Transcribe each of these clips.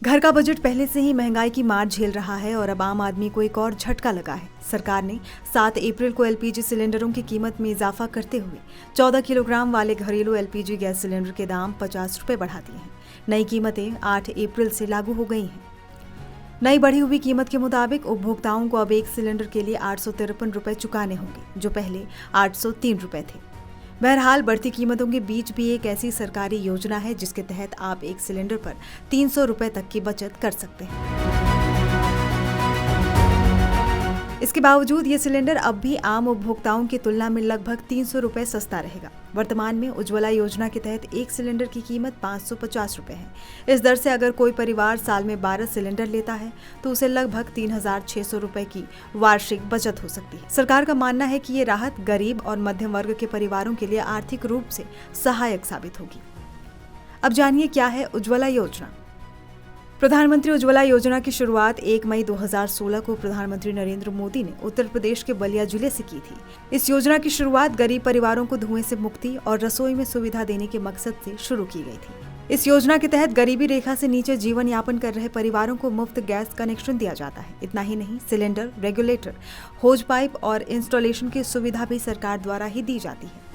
घर का बजट पहले से ही महंगाई की मार झेल रहा है और अब आम आदमी को एक और झटका लगा है। सरकार ने 7 अप्रैल को एलपीजी सिलेंडरों की कीमत में इजाफा करते हुए 14 किलोग्राम वाले घरेलू एलपीजी गैस सिलेंडर के दाम 50 रुपये बढ़ा दिए हैं। नई कीमतें 8 अप्रैल से लागू हो गई हैं। नई बढ़ी हुई कीमत के मुताबिक उपभोक्ताओं को अब एक सिलेंडर के लिए 853 रुपये चुकाने होंगे, जो पहले 803 रुपये थे। बहरहाल बढ़ती कीमतों के बीच भी एक ऐसी सरकारी योजना है जिसके तहत आप एक सिलेंडर पर 300 रुपये तक की बचत कर सकते हैं। इसके बावजूद ये सिलेंडर अब भी आम उपभोक्ताओं की तुलना में लगभग 300 रुपये सस्ता रहेगा। वर्तमान में उज्ज्वला योजना के तहत एक सिलेंडर की कीमत 550 रुपये है। इस दर से अगर कोई परिवार साल में 12 सिलेंडर लेता है तो उसे लगभग 3600 रुपये की वार्षिक बचत हो सकती है। सरकार का मानना है कि ये राहत गरीब और मध्यम वर्ग के परिवारों के लिए आर्थिक रूप से सहायक साबित होगी। अब जानिए क्या है उज्ज्वला योजना। प्रधानमंत्री उज्ज्वला योजना की शुरुआत 1 मई 2016 को प्रधानमंत्री नरेंद्र मोदी ने उत्तर प्रदेश के बलिया जिले से की थी। इस योजना की शुरुआत गरीब परिवारों को धुएं से मुक्ति और रसोई में सुविधा देने के मकसद से शुरू की गई थी। इस योजना के तहत गरीबी रेखा से नीचे जीवन यापन कर रहे परिवारों को मुफ्त गैस कनेक्शन दिया जाता है। इतना ही नहीं, सिलेंडर, रेगुलेटर, होज पाइप और इंस्टॉलेशन की सुविधा भी सरकार द्वारा ही दी जाती है।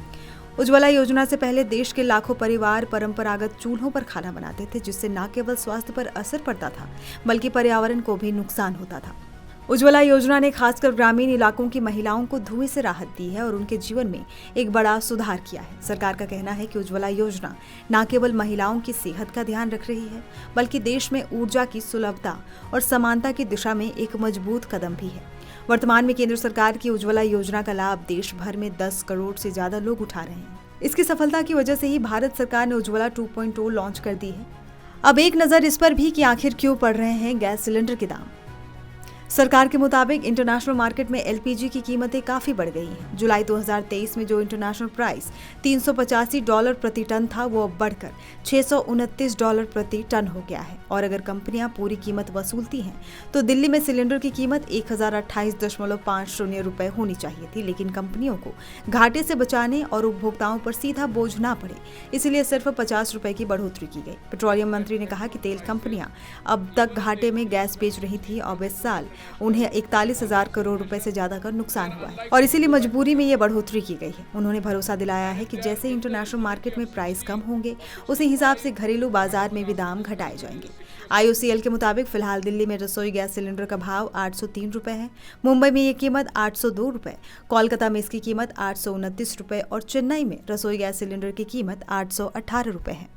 उज्ज्वला योजना से पहले देश के लाखों परिवार परंपरागत चूल्हों पर खाना बनाते थे, जिससे न केवल स्वास्थ्य पर असर पड़ता था बल्कि पर्यावरण को भी नुकसान होता था। उज्ज्वला योजना ने खासकर ग्रामीण इलाकों की महिलाओं को धुएं से राहत दी है और उनके जीवन में एक बड़ा सुधार किया है। सरकार का कहना है कि उज्ज्वला योजना न केवल महिलाओं की सेहत का ध्यान रख रही है बल्कि देश में ऊर्जा की सुलभता और समानता की दिशा में एक मजबूत कदम भी है। वर्तमान में केंद्र सरकार की उज्ज्वला योजना का लाभ देश भर में 10 करोड़ से ज्यादा लोग उठा रहे हैं। इसकी सफलता की वजह से ही भारत सरकार ने उज्ज्वला 2.0 लॉन्च कर दी है। अब एक नजर इस पर भी कि आखिर क्यों बढ़ रहे हैं गैस सिलेंडर के दाम। सरकार के मुताबिक इंटरनेशनल मार्केट में एलपीजी की कीमतें काफी बढ़ गई हैं। जुलाई 2023 में जो इंटरनेशनल प्राइस $385 प्रति टन था, वो अब बढ़कर $629 प्रति टन हो गया है। और अगर कंपनियां पूरी कीमत वसूलती हैं तो दिल्ली में सिलेंडर की कीमत 1028.50 रुपये होनी चाहिए थी, लेकिन कंपनियों को घाटे से बचाने और उपभोक्ताओं पर सीधा बोझ ना पड़े, इसलिए सिर्फ 50 रुपये की बढ़ोतरी की गई। पेट्रोलियम मंत्री ने कहा कि तेल कंपनियां अब तक घाटे में गैस बेच रही थी और इस साल उन्हें 41,000 करोड़ रुपए से ज्यादा का नुकसान हुआ है और इसीलिए मजबूरी में ये बढ़ोतरी की गई है। उन्होंने भरोसा दिलाया है कि जैसे इंटरनेशनल मार्केट में प्राइस कम होंगे, उसी हिसाब से घरेलू बाजार में भी दाम घटाए जाएंगे। IOCL के मुताबिक फिलहाल दिल्ली में रसोई गैस सिलेंडर का भाव 803 रुपए है, मुंबई में ये कीमत 802 रुपए, कोलकाता में इसकी कीमत 829 रुपए और चेन्नई में रसोई गैस सिलेंडर की कीमत 818 रुपए है।